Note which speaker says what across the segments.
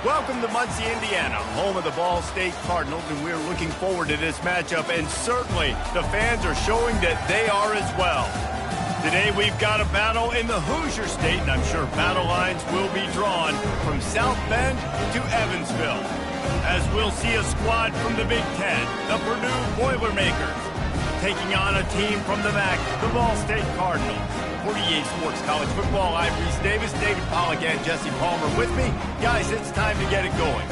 Speaker 1: Welcome to Muncie, Indiana, home of the Ball State Cardinals, and we're looking forward to this matchup, and certainly the fans are showing that they are as well. Today we've got a battle in the Hoosier State, and I'm sure battle lines will be drawn from South Bend to Evansville, as we'll see a squad from the Big Ten, the Purdue Boilermakers, taking on a team from the MAC, the Ball State Cardinals. 48 Sports College Football, I'm Reese Davis, David Pollack, and Jesse Palmer with me. Guys, it's time to get it going.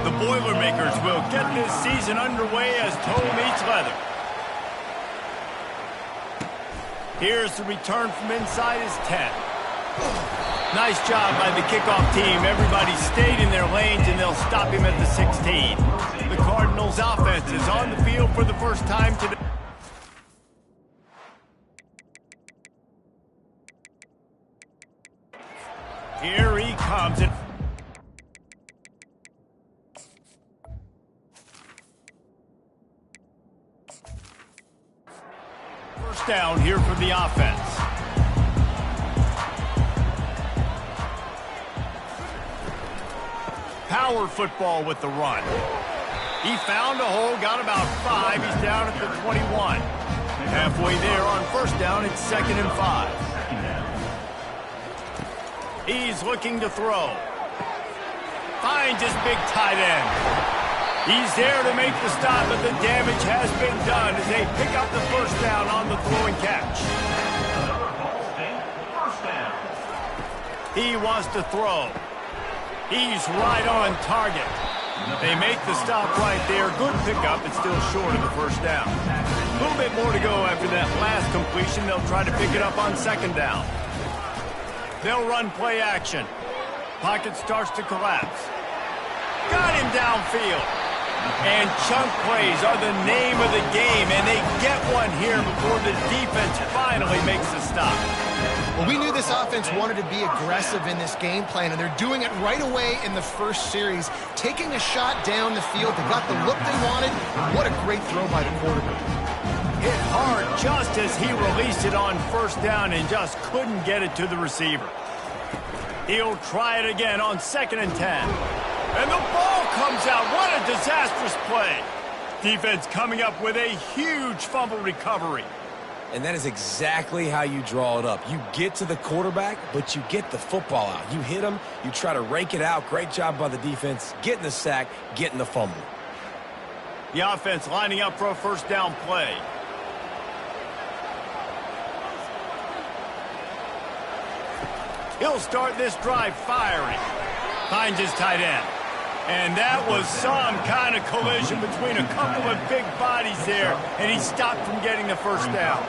Speaker 1: The Boilermakers will get this season underway as toe meets leather. Here's the return from inside his 10. Nice job by the kickoff team. Everybody stayed in their lanes, and they'll stop him at the 16. The Cardinals' offense is on the field for the first time today. Here he comes. First down here for the offense. Power football with the run. He found a hole, got about 5. He's down at the 21. Halfway there on first down, it's 2nd and 5. He's looking to throw. Finds his big tight end. He's there to make the stop, but the damage has been done as they pick up the first down on the throw and catch. He wants to throw. He's right on target. They make the stop right there. Good pickup, but still short of the first down. A little bit more to go after that last completion. They'll try to pick it up on second down. They'll run play action. Pocket starts to collapse. Got him downfield. And chunk plays are the name of the game, and they get one here before the defense finally makes the stop.
Speaker 2: Well, we knew this offense wanted to be aggressive in this game plan, and they're doing it right away in the first series, taking a shot down the field. They got the look they wanted. What a great throw by the quarterback.
Speaker 1: Hit hard just as he released it on first down and just couldn't get it to the receiver. He'll try it again on 2nd and 10. And the ball comes out. What a disastrous play. Defense coming up with a huge fumble recovery.
Speaker 3: And that is exactly how you draw it up. You get to the quarterback, but you get the football out. You hit him, you try to rake it out. Great job by the defense, getting the sack, getting the fumble.
Speaker 1: The offense lining up for a first down play. He'll start this drive firing. Finds his tight end. And that was some kind of collision between a couple of big bodies there, and he stopped from getting the first down.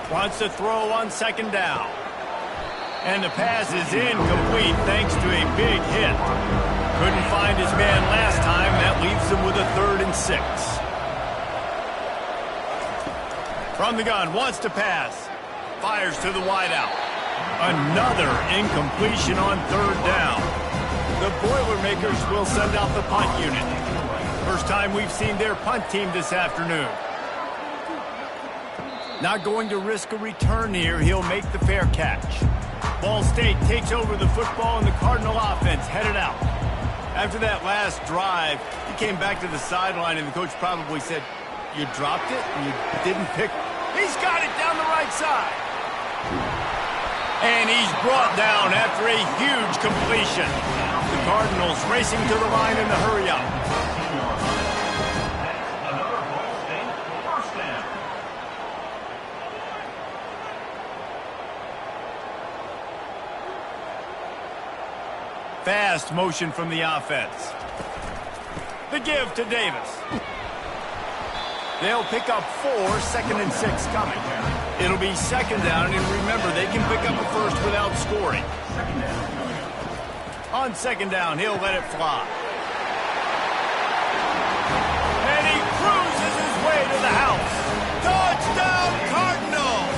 Speaker 1: Wants to throw on second down. And the pass is incomplete thanks to a big hit. Couldn't find his man last time. That leaves him with a 3rd and 6. From the gun, wants to pass. Fires to the wideout. Another incompletion on 3rd down. The Boilermakers will send out the punt unit. First time we've seen their punt team this afternoon. Not going to risk a return here. He'll make the fair catch. Ball State takes over the football, and the Cardinal offense headed out. After that last drive, he came back to the sideline, and the coach probably said, "You dropped it? You didn't pick?" He's got it down the right side. And he's brought down after a huge completion. The Cardinals racing to the line in the hurry-up. Fast motion from the offense. The give to Davis. They'll pick up 4, 2nd and 6 coming. It'll be second down, and remember, they can pick up a first without scoring. On second down, he'll let it fly. And he cruises his way to the house. Touchdown, Cardinals!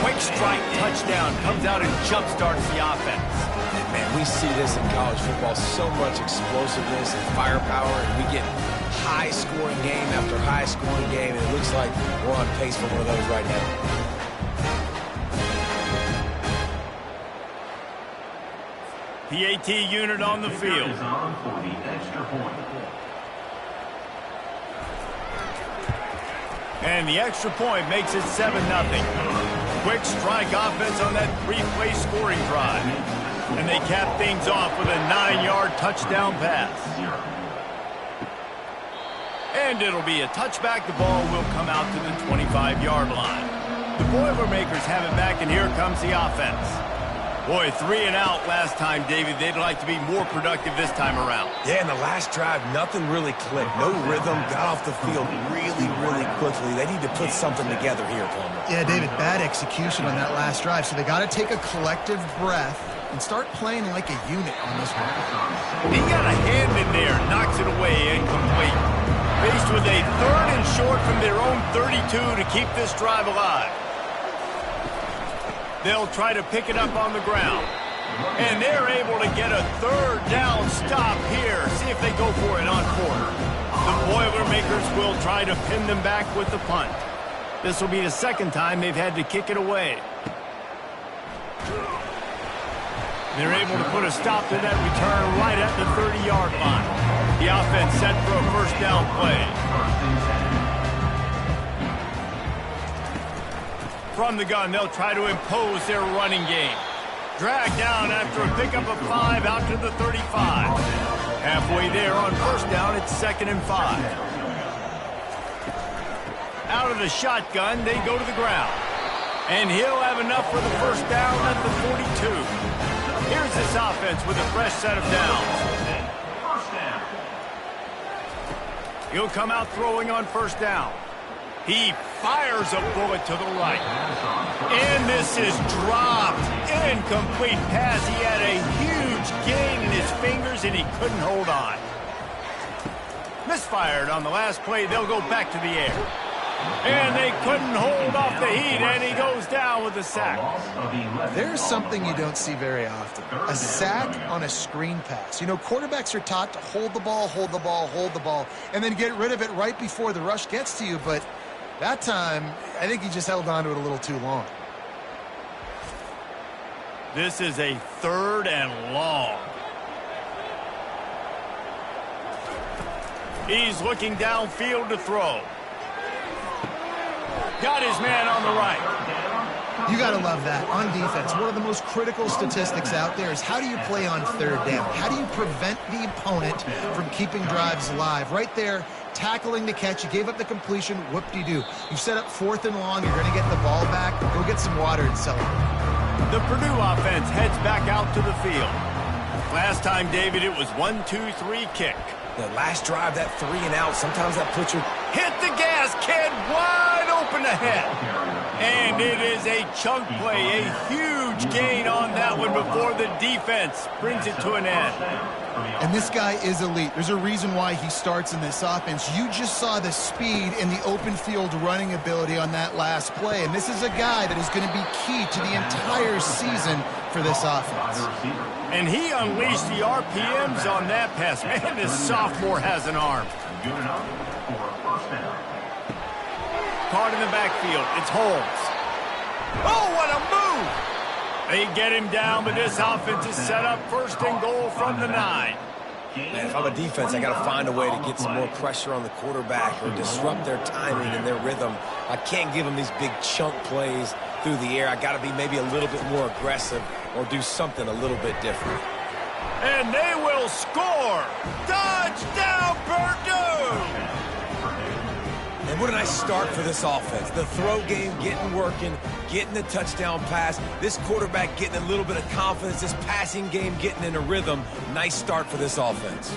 Speaker 1: Quick strike touchdown. touchdown comes out and jump-starts the offense.
Speaker 3: And man, we see this in college football, so much explosiveness and firepower, and we get high-scoring game after high-scoring game, and it looks like we're on pace for one of those right now.
Speaker 1: PAT unit on the field. And the extra point makes it 7-0. Quick strike offense on that 3-play scoring drive. And they cap things off with a 9-yard touchdown pass. And it'll be a touchback. The ball will come out to the 25-yard line. The Boilermakers have it back, and here comes the offense. Boy, 3 and out last time, David. They'd like to be more productive this time around.
Speaker 3: Yeah, in the last drive, nothing really clicked. No rhythm, got off the field really, really quickly. They need to put something together here, Palmer.
Speaker 2: Yeah, David, bad execution on that last drive. So they got to take a collective breath and start playing like a unit on this one.
Speaker 1: He got a hand in there, knocks it away, incomplete. Faced with a 3rd and short from their own 32 to keep this drive alive. They'll try to pick it up on the ground. And they're able to get a 3rd down stop here. See if they go for it on 4th. The Boilermakers will try to pin them back with the punt. This will be the 2nd time they've had to kick it away. They're able to put a stop to that return right at the 30-yard line. The offense set for a 1st down play. From the gun, they'll try to impose their running game. Drag down after a pickup of 5 out to the 35. Halfway there on 1st down, it's 2nd and 5. Out of the shotgun, they go to the ground. And he'll have enough for the 1st down at the 42. Here's this offense with a fresh set of downs. He'll come out throwing on 1st down. He fires a bullet to the right. And this is dropped. Incomplete pass. He had a huge gain in his fingers, and he couldn't hold on. Misfired on the last play. They'll go back to the air. And they couldn't hold off the heat, and he goes down with a sack.
Speaker 2: There's something you don't see very often. A sack on a screen pass. You know, quarterbacks are taught to hold the ball, hold the ball, hold the ball, and then get rid of it right before the rush gets to you. But that time, I think he just held on to it a little too long.
Speaker 1: This is a 3rd and long. He's looking downfield to throw. Got his man on the right.
Speaker 2: You got to love that. On defense, one of the most critical statistics out there is how do you play on 3rd down? How do you prevent the opponent from keeping drives alive? Right there, tackling the catch. You gave up the completion. Whoop-de-doo. You set up 4th and long. You're going to get the ball back. Go get some water and celebrate.
Speaker 1: The Purdue offense heads back out to the field. Last time, David, it was 1-2-3 kick.
Speaker 3: The last drive, that 3 and out, sometimes that puts you...
Speaker 1: Hit the gas, kid, wide open ahead. And it is a chunk play, a huge gain on that one before the defense brings it to an end.
Speaker 2: And this guy is elite. There's a reason why he starts in this offense. You just saw the speed and the open field running ability on that last play. And this is a guy that is going to be key to the entire season for this offense.
Speaker 1: And he unleashed the RPMs on that pass. Man, this sophomore has an arm. Caught in the backfield. It's Holmes. Oh, what a move! They get him down, but this offense is set up 1st and goal from the 9.
Speaker 3: Man, if I'm a defense, I got to find a way to get some more pressure on the quarterback or disrupt their timing and their rhythm. I can't give them these big chunk plays through the air. I got to be maybe a little bit more aggressive or do something a little bit different.
Speaker 1: And they will score! Touchdown, Purdue!
Speaker 3: And what a nice start for this offense. The throw game getting working, getting the touchdown pass. This quarterback getting a little bit of confidence. This passing game getting in a rhythm. Nice start for this offense.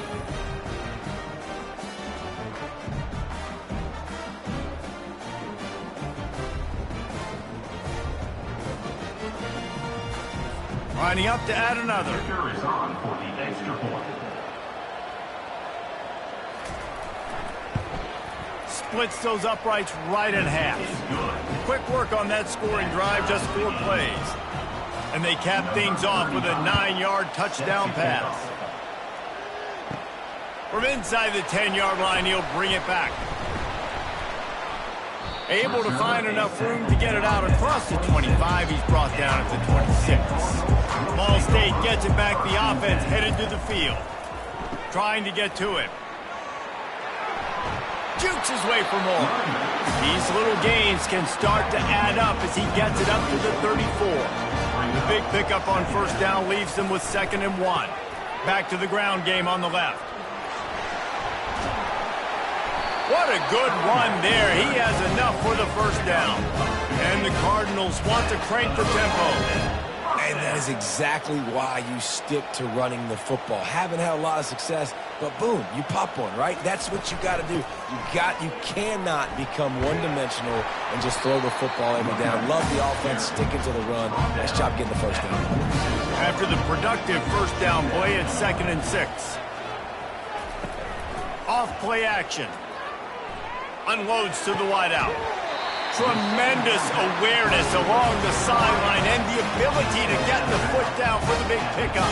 Speaker 1: Lining up to add another.
Speaker 4: Kicker is on for the extra point.
Speaker 1: Splits those uprights right in half. Quick work on that scoring drive, just 4 plays. And they cap things off with a 9-yard touchdown pass. From inside the 10-yard line, he'll bring it back. Able to find enough room to get it out across the 25. He's brought down at the 26. Ball State gets it back. The offense headed to the field. Trying to get to it. Jukes his way for more. These little gains can start to add up as he gets it up to the 34. The big pickup on first down leaves them with 2nd and 1. Back to the ground game on the left. What a good run there. He has enough for the first down. And the Cardinals want to crank the tempo.
Speaker 3: And that is exactly why you stick to running the football. Haven't had a lot of success, but boom, you pop one, right? That's what you got to do. You cannot become one-dimensional and just throw the football every down. Love the offense, sticking to the run. Nice job getting the first down.
Speaker 1: After the productive first down play, it's 2nd and 6. Off play action. Unloads to the wideout. Tremendous awareness along the sideline and the ability to get the foot down for the big pickup.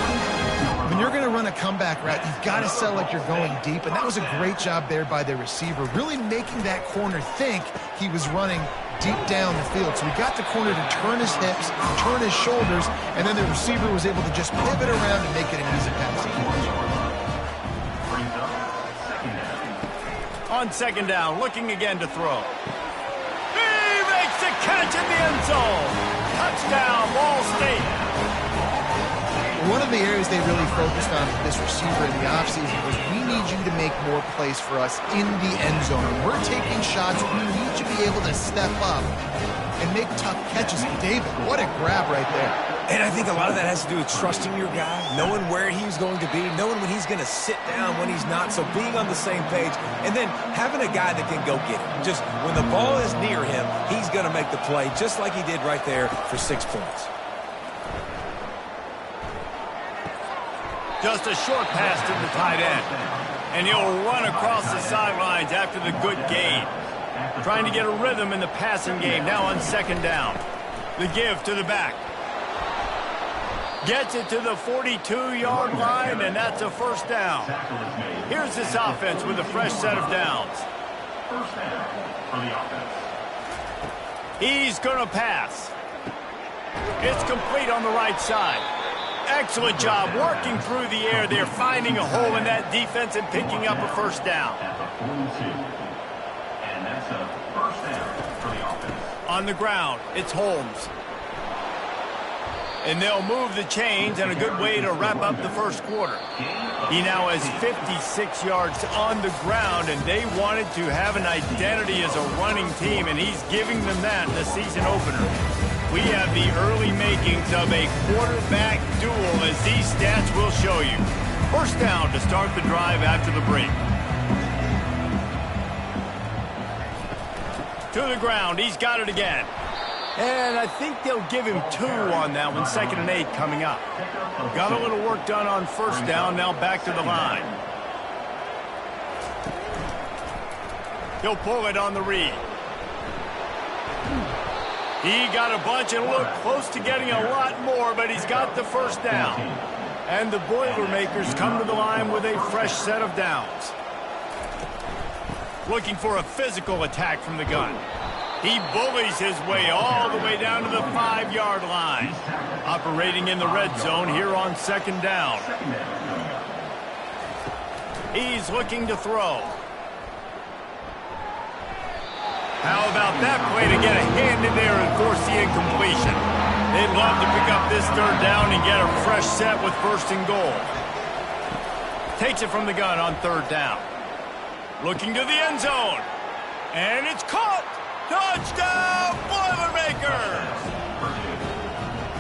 Speaker 2: When you're going to run a comeback route, you've got to sell like you're going deep, and that was a great job there by the receiver, really making that corner think he was running deep down the field. So he got the corner to turn his hips, turn his shoulders, and then the receiver was able to just pivot around and make it an easy pass.
Speaker 1: On 2nd down, looking again to throw. He makes the catch in the end zone. Touchdown, Ball State.
Speaker 2: One of the areas they really focused on with this receiver in the offseason was we need you to make more plays for us in the end zone. When we're taking shots, we need you to be able to step up and make tough catches. David, what a grab right there.
Speaker 3: And I think a lot of that has to do with trusting your guy, knowing where he's going to be, knowing when he's going to sit down, when he's not, so being on the same page, and then having a guy that can go get it. Just when the ball is near him, he's going to make the play, just like he did right there for 6 points.
Speaker 1: Just a short pass to the tight end. And he'll run across the sidelines after the good gain. Trying to get a rhythm in the passing game, now on 2nd down. The give to the back. Gets it to the 42-yard line, and that's a first down. Here's this offense with a fresh set of downs.
Speaker 4: First down for the offense.
Speaker 1: He's going to pass. It's complete on the right side. Excellent job working through the air there, finding a hole in that defense and picking up a first down.
Speaker 4: At the 42. And that's a first down for the offense.
Speaker 1: On the ground, it's Holmes. And they'll move the chains, and a good way to wrap up the first quarter. He now has 56 yards on the ground, and they wanted to have an identity as a running team, and he's giving them that in the season opener. We have the early makings of a quarterback duel, as these stats will show you. First down to start the drive after the break. To the ground, he's got it again. And I think they'll give him 2 on that one. 2nd and 8 coming up. Got a little work done on first down. Now back to the line. He'll pull it on the read. He got a bunch and looked close to getting a lot more, but he's got the first down. And the Boilermakers come to the line with a fresh set of downs. Looking for a physical attack from the gun. He bullies his way all the way down to the 5-yard line. Operating in the red zone here on 2nd down. He's looking to throw. How about that play to get a hand in there and force the incompletion? They'd love to pick up this 3rd down and get a fresh set with 1st and goal. Takes it from the gun on 3rd down. Looking to the end zone. And it's caught. Touchdown, Boilermakers!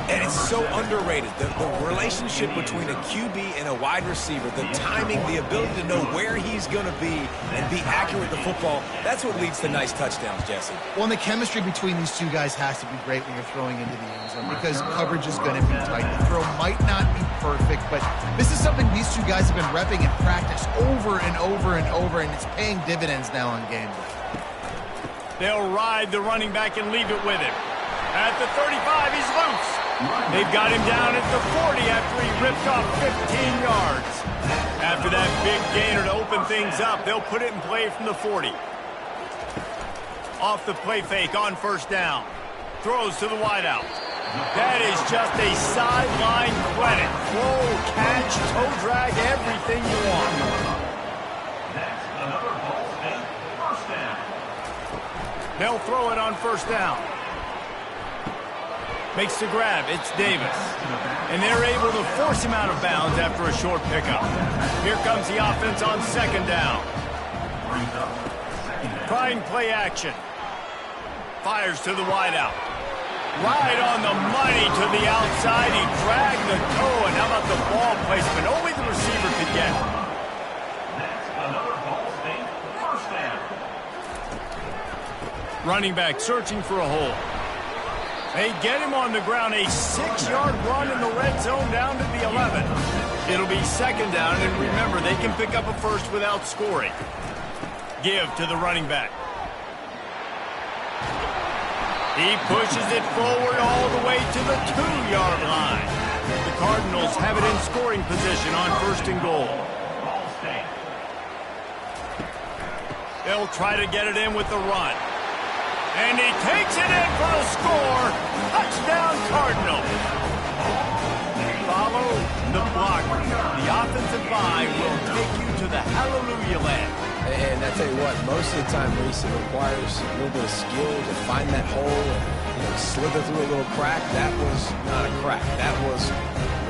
Speaker 3: And it's so underrated. The relationship between a QB and a wide receiver, the timing, the ability to know where he's going to be and be accurate with the football, that's what leads to nice touchdowns, Jesse.
Speaker 2: Well, and the chemistry between these two guys has to be great when you're throwing into the end zone because coverage is going to be tight. The throw might not be perfect, but this is something these two guys have been repping in practice over and over and over, and it's paying dividends now on game day.
Speaker 1: They'll ride the running back and leave it with him. At the 35, he's loose. They've got him down at the 40 after he ripped off 15 yards. After that big gainer to open things up, they'll put it in play from the 40. Off the play fake on first down. Throws to the wideout. That is just a sideline credit. Throw, catch, toe drag, everything you want.
Speaker 4: That's another Ball State first down.
Speaker 1: They'll throw it on first down. Makes the grab. It's Davis. And they're able to force him out of bounds after a short pickup. Here comes the offense on second down. Trying play action. Fires to the wideout. Right on the money to the outside. He dragged the toe, and how about the ball placement? Only the receiver could get it.
Speaker 4: That's another Ball State first down.
Speaker 1: Running back searching for a hole. They get him on the ground. A 6-yard run in the red zone down to the 11. It'll be second down, and remember, they can pick up a first without scoring. Give to the running back. He pushes it forward all the way to the 2-yard line. The Cardinals have it in scoring position on first and goal.
Speaker 4: Ball State.
Speaker 1: They'll try to get it in with the run. And he takes it in for a score. Touchdown, Cardinals. Follow the block. The offensive line will take you to the hallelujah land.
Speaker 3: And I tell you what, most of the time, Reese, it requires a little bit of skill to find that hole and slither through a little crack. That was not a crack. That was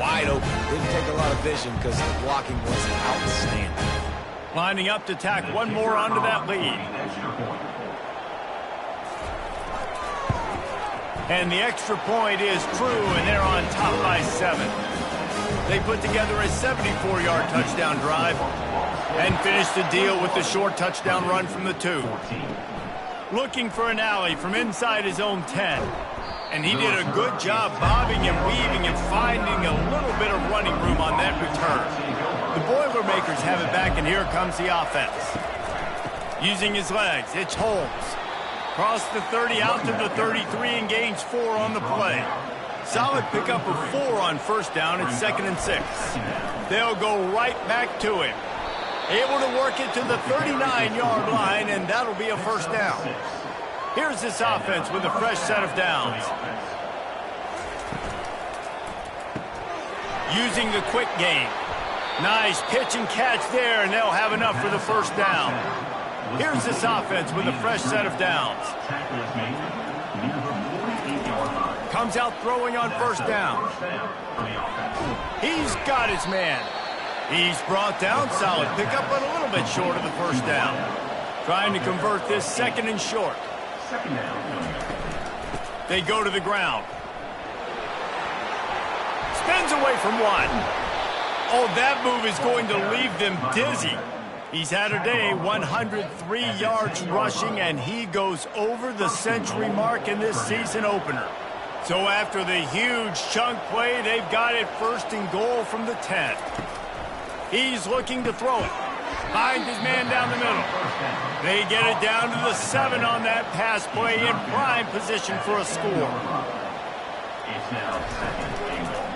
Speaker 3: wide open. Didn't take a lot of vision because the blocking was outstanding.
Speaker 1: Lining up to tack one more onto that lead. And the extra point is true, and they're on top by 7. They put together a 74-yard touchdown drive and finished the deal with the short touchdown run from the 2. Looking for an alley from inside his own 10. And he did a good job bobbing and weaving and finding a little bit of running room on that return. The Boilermakers have it back, and here comes the offense. Using his legs, it's Holmes. Cross the 30 out to the 33 and gains 4 on the play. Solid pickup of 4 on first down. It's 2nd and 6. They'll go right back to him. Able to work it to the 39-yard line, and that'll be a first down. Here's this offense with a fresh set of downs. Using the quick game. Nice pitch and catch there, and they'll have enough for the first down. Here's this offense with a fresh set of downs. Comes out throwing on first down. He's got his man. He's brought down. Solid pickup, but a little bit short of the first down. Trying to convert this 2nd and short. They go to the ground. Spins away from 1. Oh, that move is going to leave them dizzy. He's had a day, 103 yards rushing, and he goes over the century mark in this season opener. So after the huge chunk play, they've got it 1st and goal from the 10. He's looking to throw it. Finds his man down the middle. They get it down to the 7 on that pass play, in prime position for a score.
Speaker 4: It's now 2nd and goal.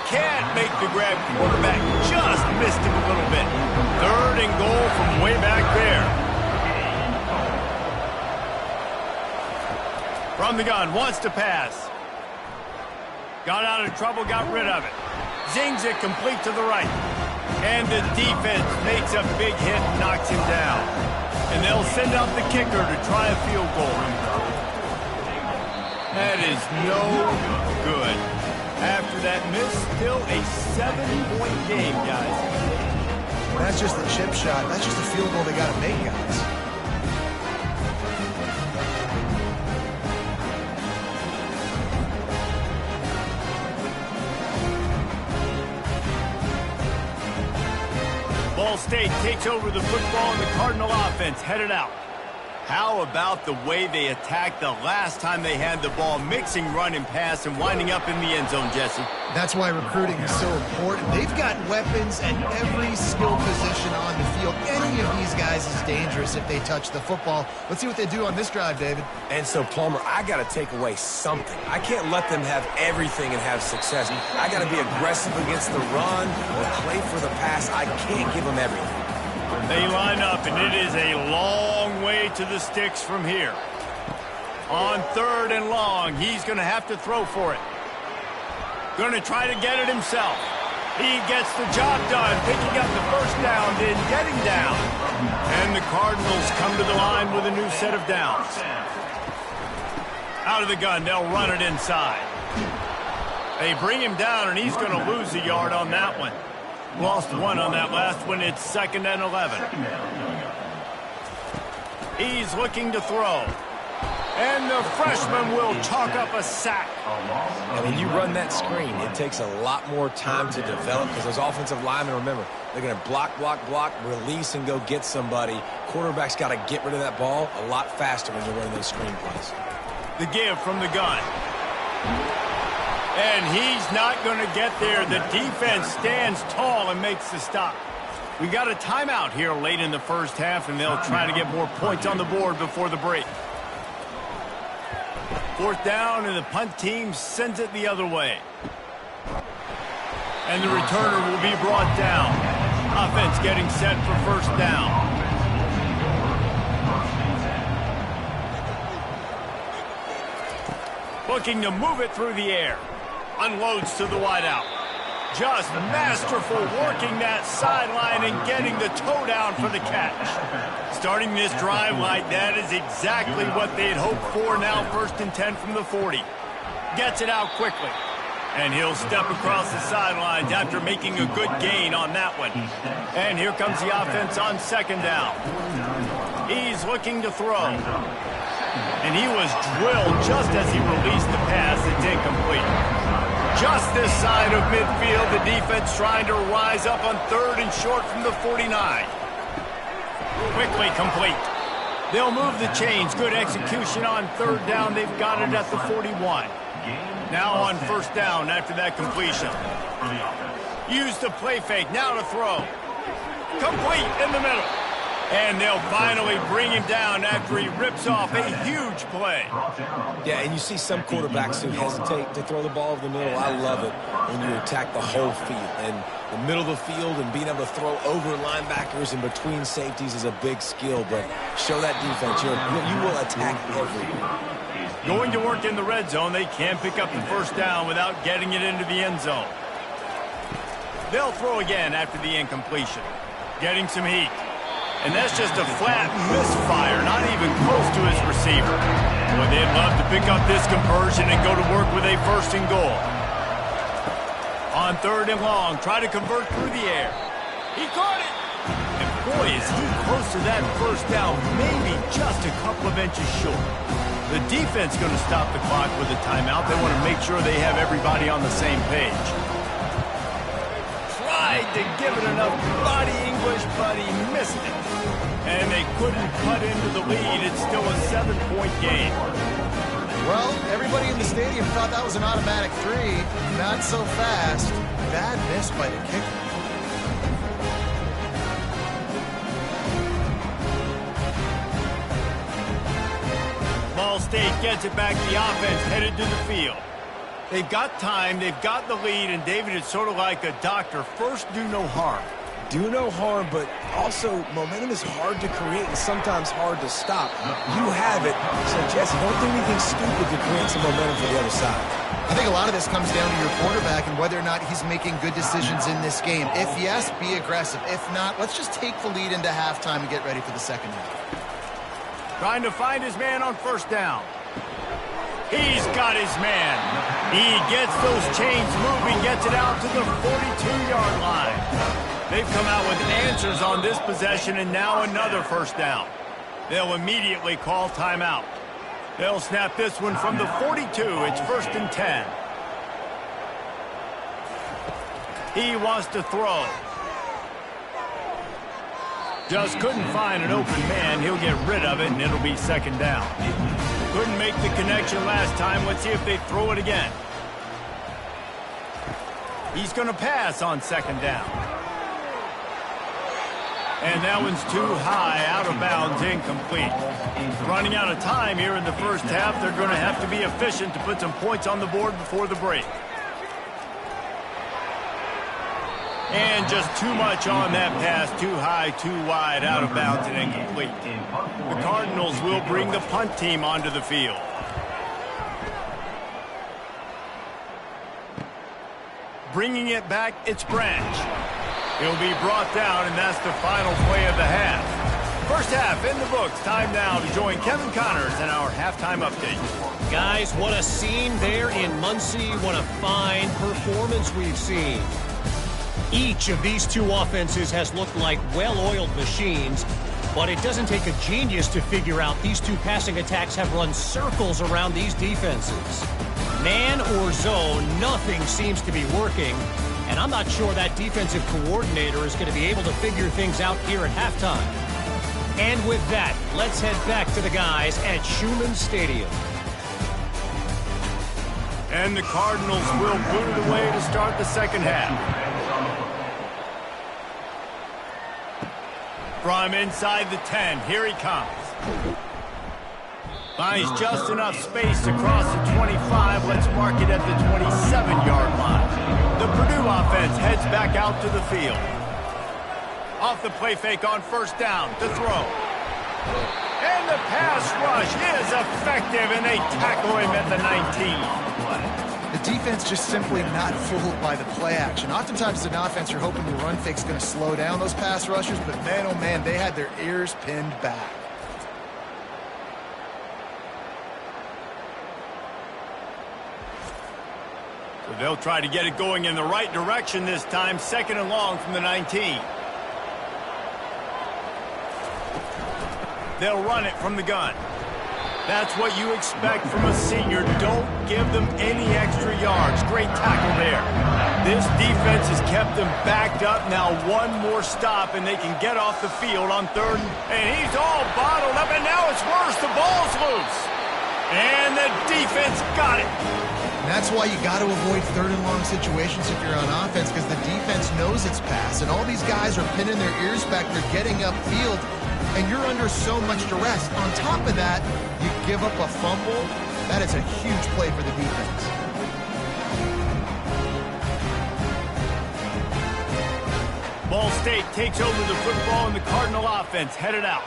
Speaker 1: Can't make the grab. Quarterback just missed him a little bit. 3rd and goal from way back there. From the gun, wants to pass. Got out of trouble, got rid of it. Zings it complete to the right. And the defense makes a big hit and knocks him down. And they'll send out the kicker to try a field goal. That is no good. After that miss, still a 7-point game, guys.
Speaker 2: That's just the chip shot. That's just a field goal they got to make, guys.
Speaker 1: Ball State takes over the football, and the Cardinal offense headed out. How about the way they attacked the last time they had the ball, mixing run and pass and winding up in the end zone, Jesse?
Speaker 2: That's why recruiting is so important. They've got weapons at every skill position on the field. Any of these guys is dangerous if they touch the football. Let's see what they do on this drive, David.
Speaker 3: And so, Palmer, I got to take away something. I can't let them have everything and have success. I got to be aggressive against the run or play for the pass. I can't give them everything.
Speaker 1: They line up, and it is a long way to the sticks from here. On 3rd and long, he's going to have to throw for it. Going to try to get it himself. He gets the job done, picking up the first down, then getting down. And the Cardinals come to the line with a new set of downs. Out of the gun, they'll run it inside. They bring him down, and he's going to lose a yard on that one. Lost 1 on that last one. It's 2nd and 11. He's looking to throw. And the freshman will chalk up a sack.
Speaker 3: And when you run that screen, it takes a lot more time to develop because those offensive linemen, remember, they're going to block, release, and go get somebody. Quarterback's got to get rid of that ball a lot faster when you're running those screen plays.
Speaker 1: The give from the gun. And he's not going to get there. The defense stands tall and makes the stop. We got a timeout here late in the first half, and they'll try to get more points on the board before the break. 4th down, and the punt team sends it the other way. And the returner will be brought down. Offense getting set for 1st down. Looking to move it through the air. Unloads to the wideout. Just masterful working that sideline and getting the toe down for the catch. Starting this drive like that is exactly what they'd hoped for. Now 1st and 10 from the 40. Gets it out quickly. And he'll step across the sidelines after making a good gain on that one. And here comes the offense on 2nd down. He's looking to throw. And he was drilled just as he released the pass. It's incomplete. Just this side of midfield, the defense trying to rise up on 3rd and short from the 49. Quickly complete. They'll move the chains. Good execution on 3rd down. They've got it at the 41. Now on 1st down after that completion. Use the play fake. Now to throw. Complete in the middle. And they'll finally bring him down after he rips off a huge play.
Speaker 3: Yeah, and you see some quarterbacks who hesitate to throw the ball over the middle. I love it when you attack the whole field. And the middle of the field and being able to throw over linebackers and between safeties is a big skill. But show that defense. You will attack everywhere.
Speaker 1: Going to work in the red zone. They can't pick up the 1st down without getting it into the end zone. They'll throw again after the incompletion. Getting some heat. And that's just a flat misfire, not even close to his receiver. Boy, they'd love to pick up this conversion and go to work with a 1st and goal. On 3rd and long, try to convert through the air. He caught it! And boy, is he close to that 1st down, maybe just a couple of inches short. The defense going to stop the clock with a timeout. They want to make sure they have everybody on the same page. Tried to give it enough body English, but he missed it. And they couldn't cut into the lead. It's still a 7-point game.
Speaker 2: Well, everybody in the stadium thought that was an automatic 3. Not so fast. Bad miss by the kicker.
Speaker 1: Ball State gets it back. The offense headed to the field. They've got time, they've got the lead, and David, it's sort of like a doctor. First, do no harm.
Speaker 3: Do no harm, but also momentum is hard to create and sometimes hard to stop. You have it, so Jesse, don't do anything stupid to create some momentum for the other side.
Speaker 2: I think a lot of this comes down to your quarterback and whether or not he's making good decisions in this game. If yes, be aggressive. If not, let's just take the lead into halftime and get ready for the 2nd half.
Speaker 1: Trying to find his man on 1st down. He's got his man. He gets those chains moving, gets it out to the 42-yard line. They've come out with answers on this possession, and now another 1st down. They'll immediately call timeout. They'll snap this one from the 42. It's 1st and 10. He wants to throw. Just couldn't find an open man. He'll get rid of it, and it'll be second down. Couldn't make the connection last time. Let's see if they throw it again. He's going to pass on second down. And that one's too high, out of bounds, incomplete. Running out of time here in the first half. They're going to have to be efficient to put some points on the board before the break. And just too much on that pass. Too high, too wide, out of bounds, and incomplete. The Cardinals will bring the punt team onto the field. Bringing it back, it's Branch. He'll be brought down, and that's the final play of the half. First half in the books. Time now to join Kevin Connors in our halftime update.
Speaker 5: Guys, what a scene there in Muncie. What a fine performance we've seen. Each of these two offenses has looked like well-oiled machines, but it doesn't take a genius to figure out these two passing attacks have run circles around these defenses. Man or zone, nothing seems to be working, and I'm not sure that defensive coordinator is going to be able to figure things out here at halftime. And with that, let's head back to the guys at Schumann Stadium.
Speaker 1: And the Cardinals will put it away to start the second half. From inside the 10, here he comes. Finds just enough space to cross the 25. Let's mark it at the 27-yard line. The Purdue offense heads back out to the field. Off the play fake on first down to throw. And the pass rush is effective, and they tackle him at the 19.
Speaker 2: The defense just simply not fooled by the play action. Oftentimes as an offense, you're hoping the run fake's going to slow down those pass rushers, but man, oh man, they had their ears pinned back.
Speaker 1: So they'll try to get it going in the right direction this time. Second and long from the 19. They'll run it from the gun. That's what you expect from a senior. Don't give them any extra yards. Great tackle there. This defense has kept them backed up. Now one more stop, and they can get off the field on third. And he's all bottled up, and now it's worse. The ball's loose. And the defense got it.
Speaker 2: And that's why you got to avoid third and long situations if you're on offense, because the defense knows it's pass, and all these guys are pinning their ears back. They're getting upfield, and you're under so much duress. On top of that, you give up a fumble. That is a huge play for the defense.
Speaker 1: Ball State takes over the football, and the Cardinal offense headed out.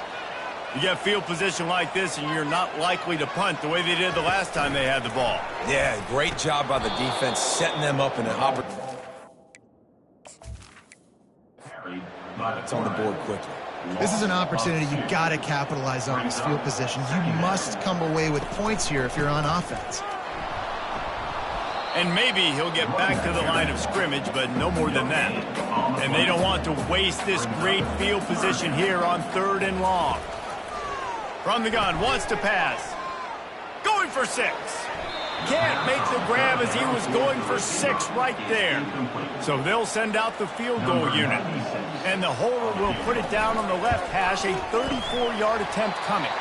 Speaker 1: You get field position like this, and you're not likely to punt the way they did the last time they had the ball.
Speaker 3: Yeah, great job by the defense setting them up in an opportunity. It's on the board quickly.
Speaker 2: This is an opportunity you got to capitalize on this field position. You must come away with points here if you're on offense.
Speaker 1: And maybe he'll get back to the line of scrimmage, but no more than that. And they don't want to waste this great field position here on third and long. From the gun, wants to pass. Going for 6. Can't make the grab as he was going for 6 right there. So they'll send out the field goal unit. And the holder will put it down on the left hash, a 34-yard attempt coming.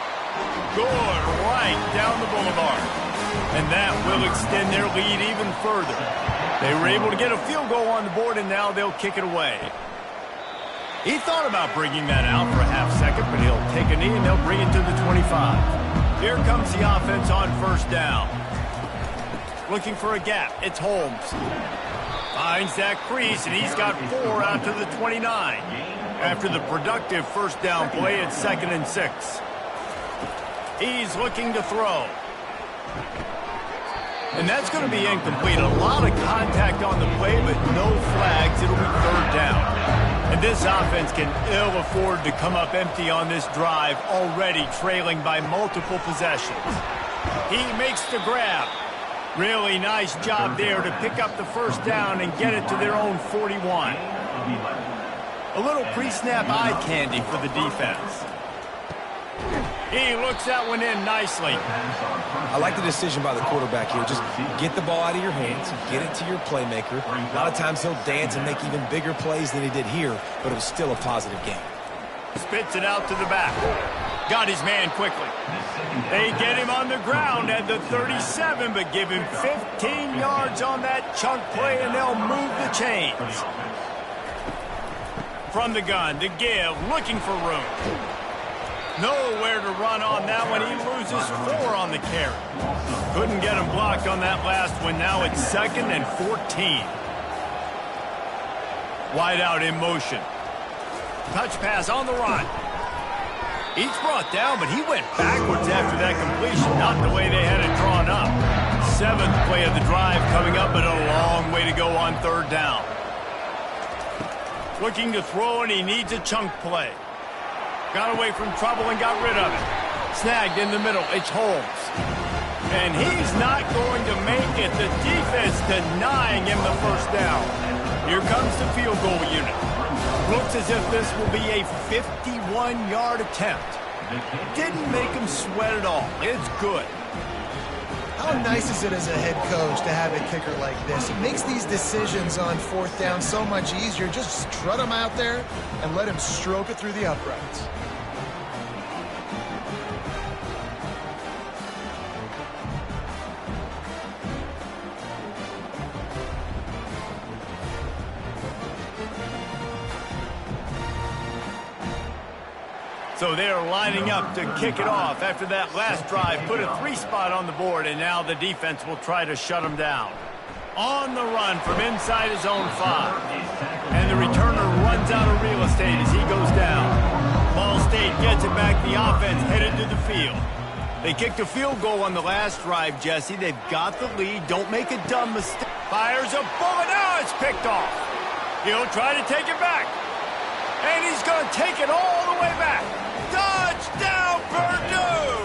Speaker 1: Good, right down the boulevard. And that will extend their lead even further. They were able to get a field goal on the board, and now they'll kick it away. He thought about bringing that out for a half second, but he'll take a knee, and they'll bring it to the 25. Here comes the offense on first down. Looking for a gap. It's Holmes. Finds that crease, and he's got 4 out to the 29. After the productive first down play, it's 2nd and 6. He's looking to throw. And that's going to be incomplete. A lot of contact on the play, but no flags. It'll be third down. And this offense can ill afford to come up empty on this drive, already trailing by multiple possessions. He makes the grab. Really nice job there to pick up the first down and get it to their own 41. A little pre-snap eye candy for the defense. He looks that one in nicely.
Speaker 3: I like the decision by the quarterback here. Just get the ball out of your hands, get it to your playmaker. A lot of times he'll dance and make even bigger plays than he did here, but it was still a positive game.
Speaker 1: Spits it out to the back. Got his man quickly. They get him on the ground at the 37, but give him 15 yards on that chunk play, and they'll move the chains. From the gun to give, looking for room. Nowhere to run on that one. He loses 4 on the carry. Couldn't get him blocked on that last one. Now it's 2nd and 14. Wide out in motion. Touch pass on the run. He's brought down, but he went backwards after that completion. Not the way they had it drawn up. 7th play of the drive coming up, but a long way to go on 3rd down. Looking to throw, and he needs a chunk play. Got away from trouble and got rid of it. Snagged in the middle. It's Holmes. And he's not going to make it. The defense denying him the 1st down. Here comes the field goal unit. Looks as if this will be a 51-yard attempt. Didn't make him sweat at all. It's good.
Speaker 2: How nice is it as a head coach to have a kicker like this? It makes these decisions on 4th down so much easier. Just strut him out there and let him stroke it through the uprights.
Speaker 1: So they're lining up to kick it off after that last drive. Put a 3 spot on the board, and now the defense will try to shut them down. On the run from inside his own 5. And the returner runs out of real estate as he goes down. Ball State gets it back. The offense headed to the field. They kicked a field goal on the last drive, Jesse. They've got the lead. Don't make a dumb mistake. Fires a bullet. Now it's picked off. He'll try to take it back. And he's going to take it all the way back. Touchdown, Purdue!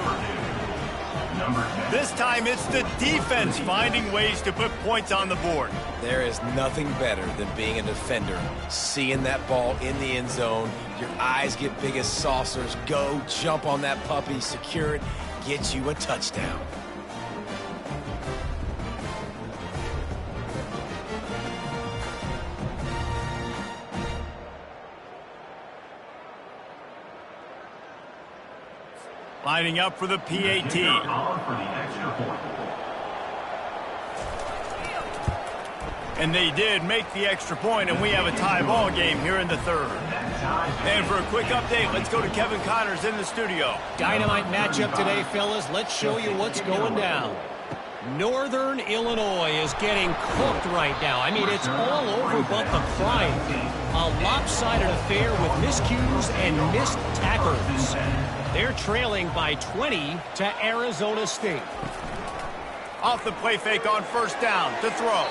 Speaker 1: This time it's the defense finding ways to put points on the board.
Speaker 3: There is nothing better than being a defender. Seeing that ball in the end zone, your eyes get big as saucers. Go, jump on that puppy, secure it, get you a touchdown.
Speaker 1: Lining up for the PAT. And they did make the extra point, and we have a tie ball game here in the 3rd. And for a quick update, let's go to Kevin Connors in the studio.
Speaker 5: Dynamite matchup today, fellas. Let's show you what's going down. Northern Illinois is getting cooked right now. I mean, it's all over but the crying. A lopsided affair with miscues and missed tackles. They're trailing by 20 to Arizona State.
Speaker 1: Off the play fake on 1st down to throw.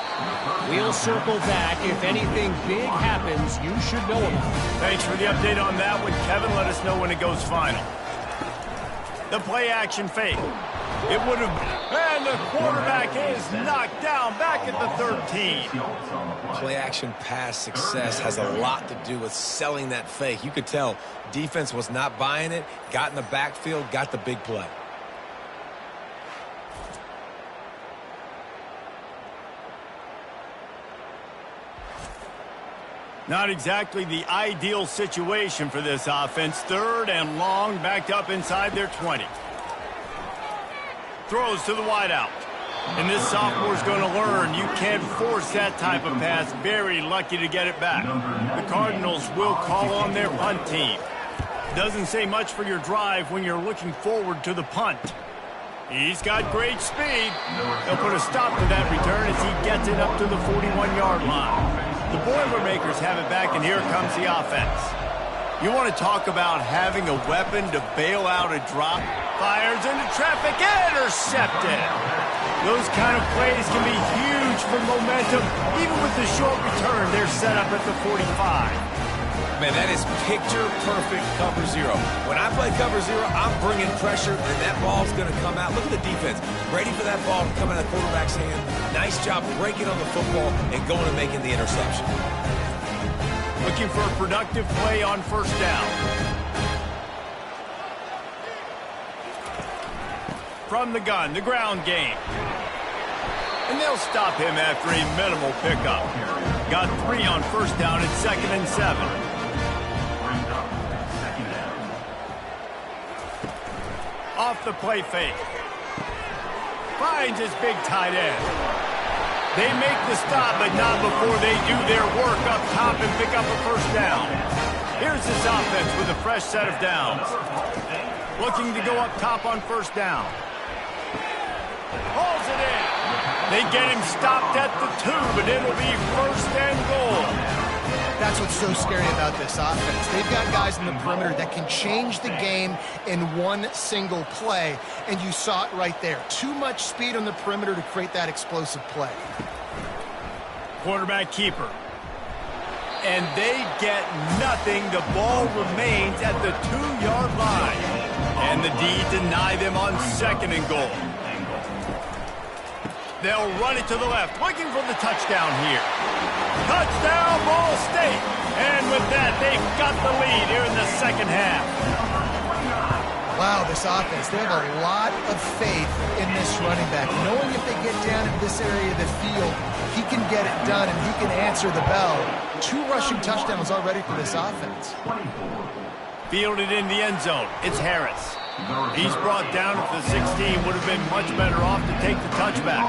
Speaker 5: We'll circle back. If anything big happens, you should know about it.
Speaker 1: Thanks for the update on that one, Kevin. Let us know when it goes final. The play action fake. It would have, and the quarterback is knocked down back at the 13.
Speaker 3: Play action pass success has a lot to do with selling that fake. You could tell defense was not buying it, got in the backfield, got the big play.
Speaker 1: Not exactly the ideal situation for this offense. 3rd and long, backed up inside their 20. Throws to the wideout. And this sophomore's going to learn you can't force that type of pass. Very lucky to get it back. The Cardinals will call on their punt team. Doesn't say much for your drive when you're looking forward to the punt. He's got great speed. They'll put a stop to that return as he gets it up to the 41-yard line. The Boilermakers have it back, and here comes the offense. You want to talk about having a weapon to bail out a drop? Fires into traffic, intercepted. Those kind of plays can be huge for momentum. Even with the short return, they're set up at the 45.
Speaker 3: Man, that is picture-perfect cover 0. When I play cover 0, I'm bringing pressure, and that ball's going to come out. Look at the defense. Ready for that ball to come out of the quarterback's hand. Nice job breaking on the football and going and making the interception.
Speaker 1: Looking for a productive play on 1st down. From the gun, the ground game. And they'll stop him after a minimal pickup. Got 3 on 1st down at 2nd and 7. off the play fake. Finds his big tight end. They make the stop, but not before they do their work up top and pick up a first down. Here's this offense with a fresh set of downs. Looking to go up top on first down. Hauls it in. They get him stopped at the 2, but it'll be first and goal.
Speaker 2: That's what's so scary about this offense. They've got guys in the perimeter that can change the game in one single play, and you saw it right there. Too much speed on the perimeter to create that explosive play.
Speaker 1: Quarterback keeper. And they get nothing. The ball remains at the 2-yard line. And the D deny them on second and goal. They'll run it to the left, looking for the touchdown here. Touchdown, Ball State. And with that, they've got the lead here in the second half.
Speaker 2: Wow, this offense, they have a lot of faith in this running back. Knowing if they get down into this area of the field, he can get it done and he can answer the bell. 2 rushing touchdowns already for this offense.
Speaker 1: Fielded in the end zone. It's Harris. He's brought down at the 16. Would have been much better off to take the touchback.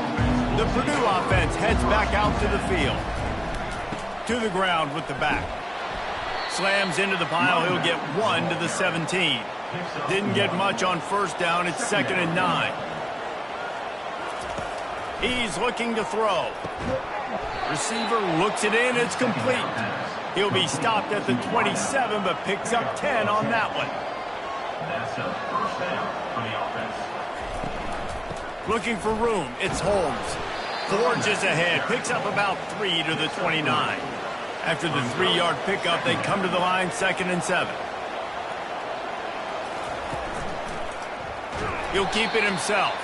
Speaker 1: The Purdue offense heads back out to the field. To the ground with the back. Slams into the pile. He'll get 1 to the 17. Didn't get much on first down. It's 2nd and 9. He's looking to throw. Receiver looks it in. It's complete. He'll be stopped at the 27, but picks up 10 on that one.
Speaker 4: That's a first down for the offense.
Speaker 1: Looking for room. It's Holmes. Forges ahead. Picks up about 3 to the 29. After the 3-yard pickup, they come to the line 2nd and 7. He'll keep it himself.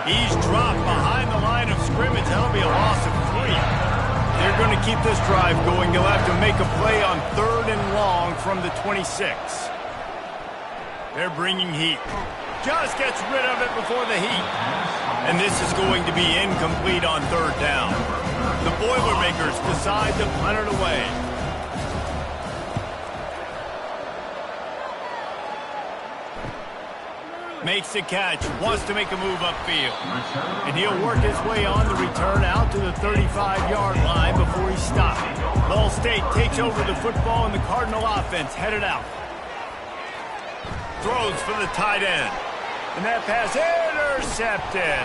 Speaker 1: He's dropped behind the line of scrimmage. That'll be a loss of 3. They're going to keep this drive going. They'll have to make a play on 3rd and long from the 26. They're bringing heat. Just gets rid of it before the heat. And this is going to be incomplete on 3rd down. The Boilermakers decide to punt it away. Makes the catch, wants to make a move upfield. And he'll work his way on the return out to the 35-yard line before he's stopped. Ball State takes over the football and the Cardinal offense headed out. Throws for the tight end. And that pass intercepted.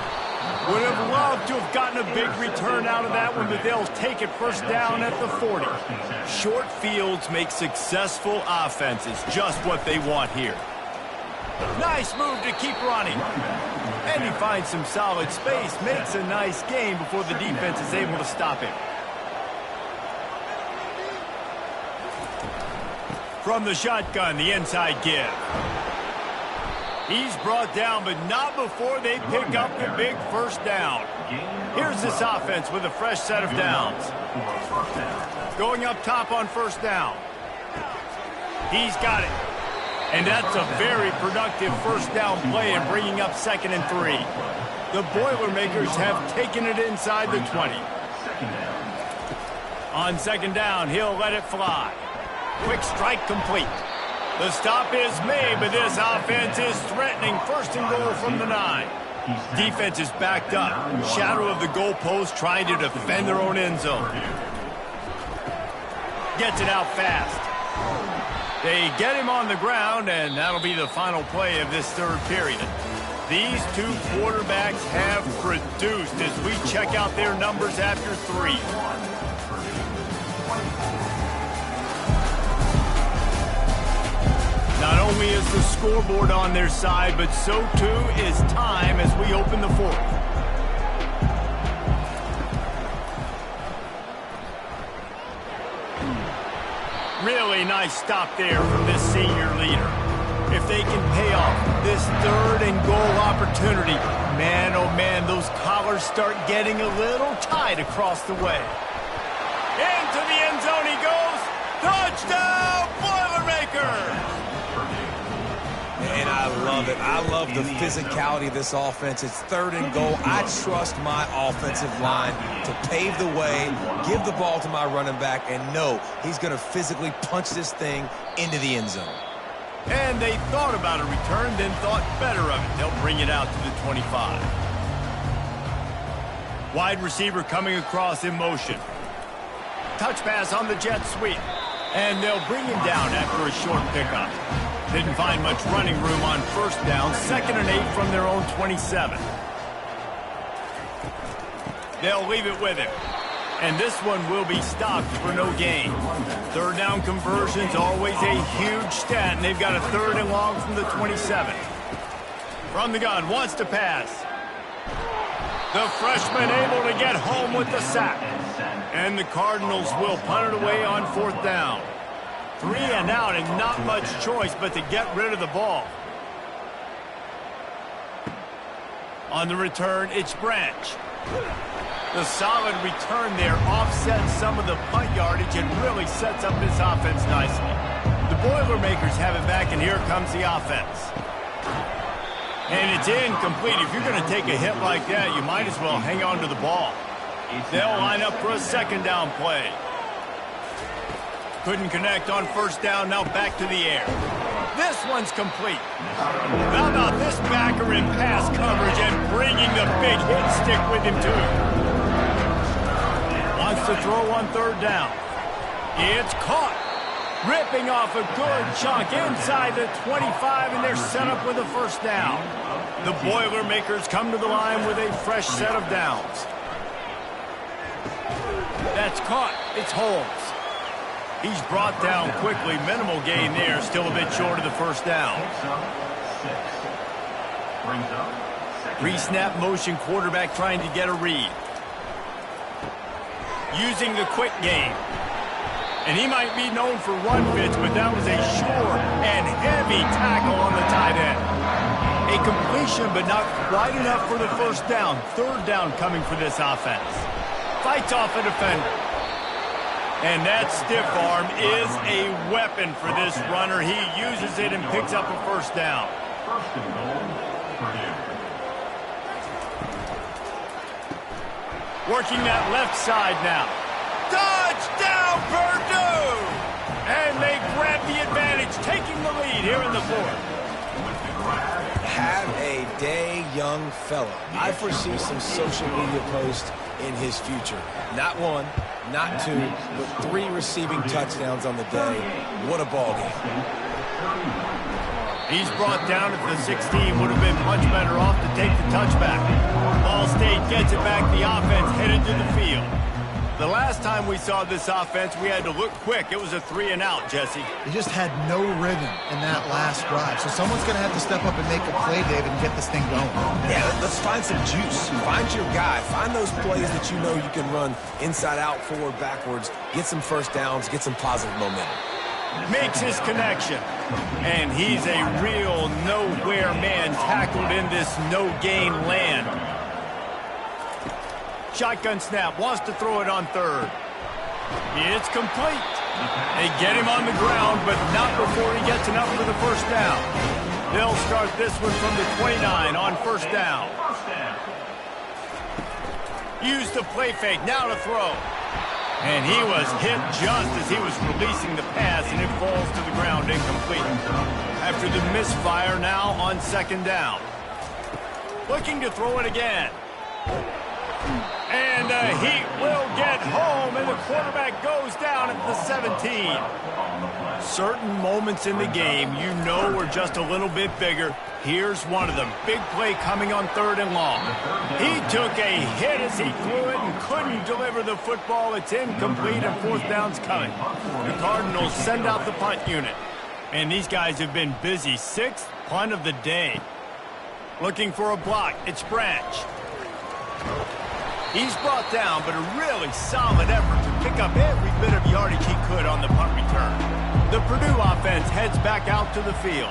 Speaker 1: Would have loved to have gotten a big return out of that one, but they'll take it first down at the 40. Short fields make successful offenses just what they want here. Nice move to keep running. And he finds some solid space, makes a nice gain before the defense is able to stop him. From the shotgun, the inside give. He's brought down, but not before they pick up the big first down. Here's this offense with a fresh set of downs. Going up top on first down. He's got it. And that's a very productive first down play and bringing up 2nd and 3. The Boilermakers have taken it inside the 20. On 2nd down, he'll let it fly. Quick strike complete. The stop is made, but this offense is threatening 1st and goal from the 9. Defense is backed up. Shadow of the goalpost trying to defend their own end zone. Gets it out fast. They get him on the ground, and that'll be the final play of this 3rd period. These 2 quarterbacks have produced as we check out their numbers after 3. Not only is the scoreboard on their side, but so too is time as we open the 4th. Really nice stop there from this senior leader. If they can pay off this 3rd and goal opportunity, man, oh man, those collars start getting a little tight across the way. Into the end zone he goes. Touchdown, Boilermakers!
Speaker 3: And I love it. I love the physicality of this offense. It's 3rd and goal. I trust my offensive line to pave the way, give the ball to my running back, and know he's going to physically punch this thing into the end zone.
Speaker 1: And they thought about a return, then thought better of it. They'll bring it out to the 25. Wide receiver coming across in motion. Touch pass on the jet sweep. And they'll bring him down after a short pickup. Didn't find much running room on first down. 2nd and 8 from their own 27. They'll leave it with him. And this one will be stopped for no gain. 3rd down conversion's always a huge stat, and they've got a 3rd and long from the 27. From the gun, wants to pass. The freshman able to get home with the sack. And the Cardinals will punt it away on 4th down. 3 and out, and not much choice but to get rid of the ball. On the return, it's Branch. The solid return there offsets some of the punt yardage and really sets up this offense nicely. The Boilermakers have it back, and here comes the offense. And it's incomplete. If you're going to take a hit like that, you might as well hang on to the ball. They'll line up for a 2nd down play. Couldn't connect on 1st down, now back to the air. This one's complete. How about this backer in pass coverage and bringing the big hit stick with him too. Wants to throw on 3rd down. It's caught. Ripping off a good chunk inside the 25, and they're set up with a 1st down. The Boilermakers come to the line with a fresh set of downs. That's caught. It's Holmes. He's brought down quickly. Minimal gain there. Still a bit short of the 1st down. Pre-snap motion quarterback trying to get a read. Using the quick game. And he might be known for run fits, but that was a sure and heavy tackle on the tight end. A completion, but not quite enough for the 1st down. 3rd down coming for this offense. Fights off a defender. And that stiff arm is a weapon for this runner. He uses it and picks up a 1st down.
Speaker 4: 1st and goal, Purdue.
Speaker 1: Working that left side now. Touchdown, Purdue! And they grab the advantage, taking the lead here in the 4th.
Speaker 3: Have a day, young fella. I foresee some social media posts in his future. Not 1, not 2, but 3 receiving touchdowns on the day. What a ball game.
Speaker 1: He's brought down at the 16. Would have been much better off to take the touchback. Ball State gets it back. The offense headed to the field. The last time we saw this offense, we had to look quick. It was a 3 and out, Jesse.
Speaker 2: They just had no rhythm in that last drive. So someone's going to have to step up and make a play, David, and get this thing going.
Speaker 3: Yeah, let's find some juice. Find your guy. Find those plays that you know you can run inside out, forward, backwards. Get some 1st downs. Get some positive momentum.
Speaker 1: Makes his connection. And he's a real nowhere man tackled in this no-gain land. Shotgun snap, wants to throw it on 3rd. It's complete. They get him on the ground, but not before he gets enough for the 1st down. They'll start this one from the 29 on 1st down. Use the play fake, now to throw. And he was hit just as he was releasing the pass, and it falls to the ground incomplete. After the misfire, now on 2nd down. Looking to throw it again. And he will get home, and the quarterback goes down at the 17. Certain moments in the game you know are just a little bit bigger. Here's one of them. Big play coming on 3rd and long. He took a hit as he threw it and couldn't deliver the football. It's incomplete, and 4th down's coming. The Cardinals send out the punt unit. And these guys have been busy. 6th punt of the day. Looking for a block. It's Branch. He's brought down, but a really solid effort to pick up every bit of yardage he could on the punt return. The Purdue offense heads back out to the field.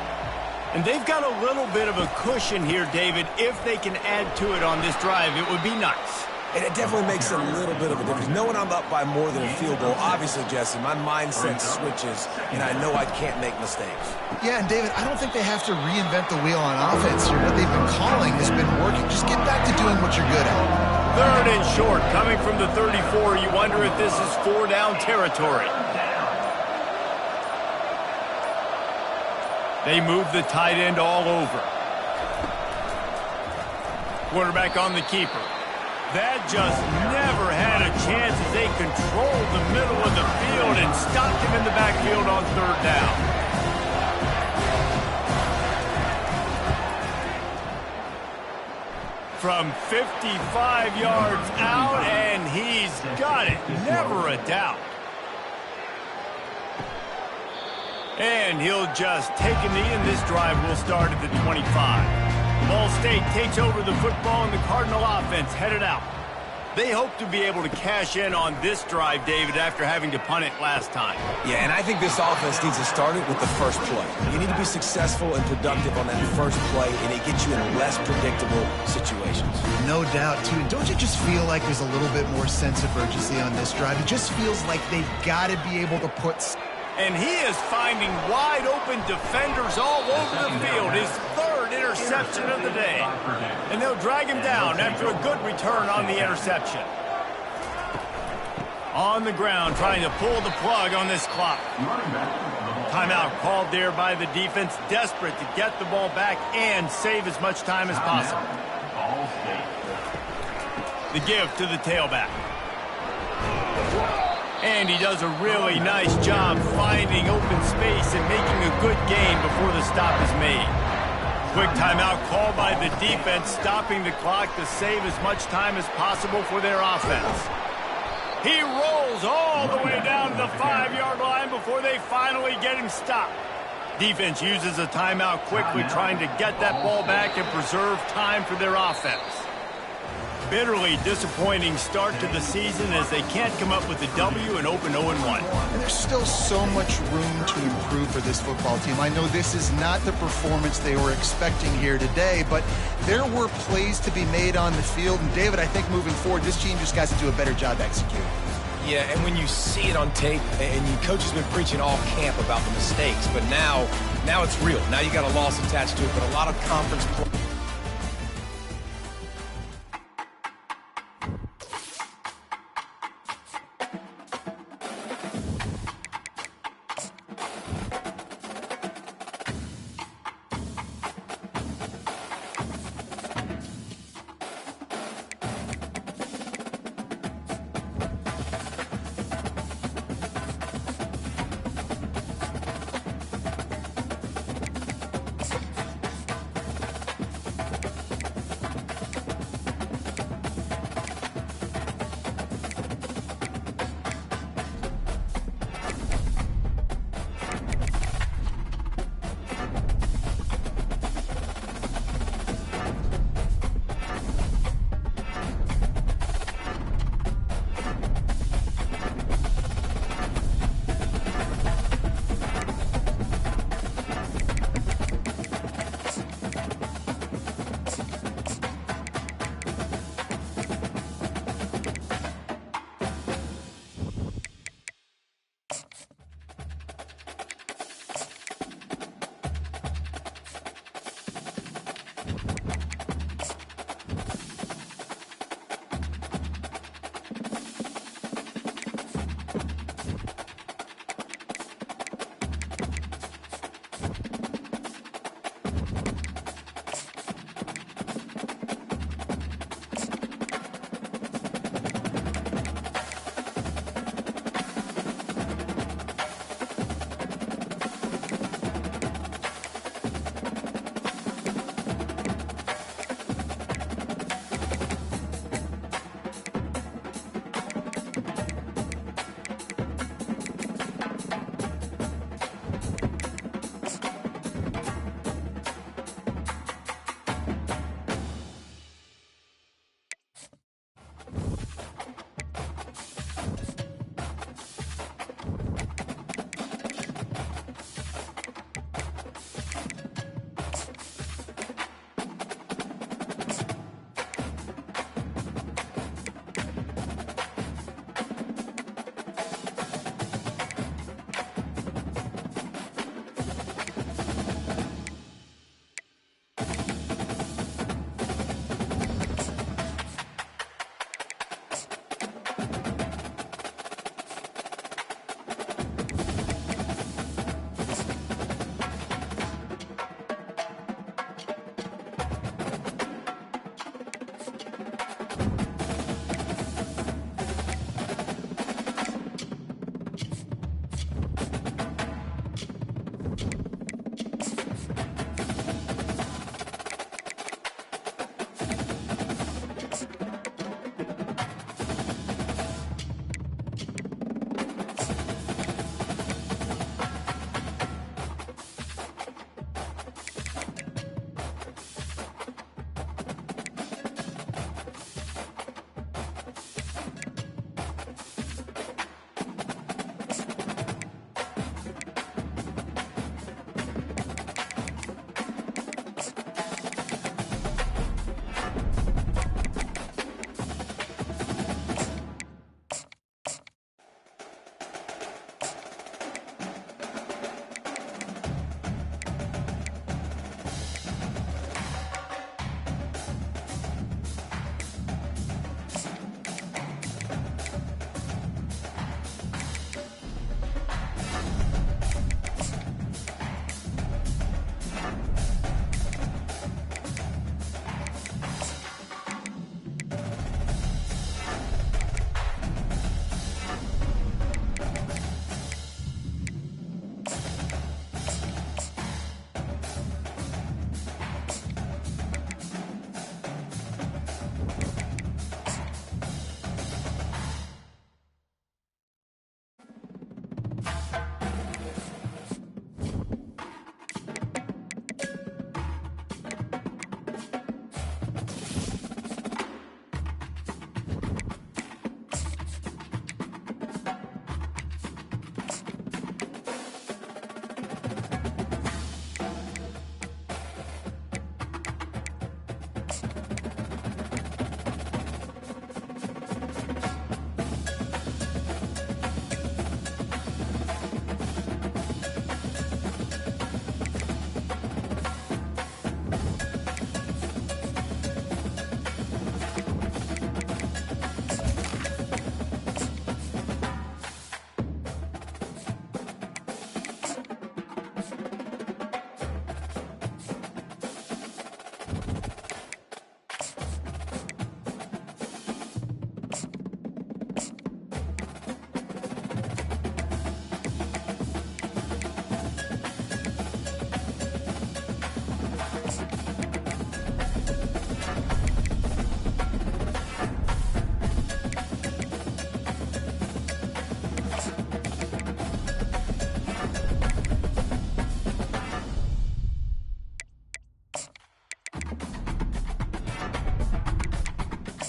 Speaker 1: And they've got a little bit of a cushion here, David. If they can add to it on this drive, it would be nice.
Speaker 3: And it definitely makes a little bit of a difference. Knowing I'm up by more than a field goal, obviously, Jesse, my mindset switches, and I know I can't make mistakes.
Speaker 2: Yeah, and David, I don't think they have to reinvent the wheel on offense here. What they've been calling has been working. Just get back to doing what you're good at.
Speaker 1: 3rd and short, coming from the 34. You wonder if this is 4 down territory. They move the tight end all over. Quarterback on the keeper. That just never had a chance as they controlled the middle of the field and stopped him in the backfield on third down. From 55 yards out, and he's got it. Never a doubt. And he'll just take a knee, and this drive will start at the 25. Ball State takes over the football, and the Cardinal offense headed out. They hope to be able to cash in on this drive, David, after having to punt it last time.
Speaker 3: Yeah, and I think this offense needs to start it with the first play. You need to be successful and productive on that first play, and it gets you in less predictable situations.
Speaker 2: No doubt, too. And don't you just feel like there's a little bit more sense of urgency on this drive? It just feels like they've got to be able to put...
Speaker 1: And he is finding wide-open defenders all over the field. His third interception of the day. And they'll drag him down after a good return on the interception. On the ground, trying to pull the plug on this clock. Timeout called there by the defense, desperate to get the ball back and save as much time as possible. The give to the tailback. And he does a really nice job finding open space and making a good gain before the stop is made. Quick timeout called by the defense, stopping the clock to save as much time as possible for their offense. He rolls all the way down to the 5-yard line before they finally get him stopped. Defense uses a timeout quickly, trying to get that ball back and preserve time for their offense. Bitterly disappointing start to the season as they can't come up with a W and open 0-1.
Speaker 2: And there's still so much room to improve for this football team. I know this is not the performance they were expecting here today, but there were plays to be made on the field. And David, I think moving forward, this team just got to do a better job executing.
Speaker 3: Yeah, and when you see it on tape, and your coach has been preaching all camp about the mistakes, but now it's real. Now you got a loss attached to it, but a lot of conference play.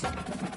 Speaker 5: offense.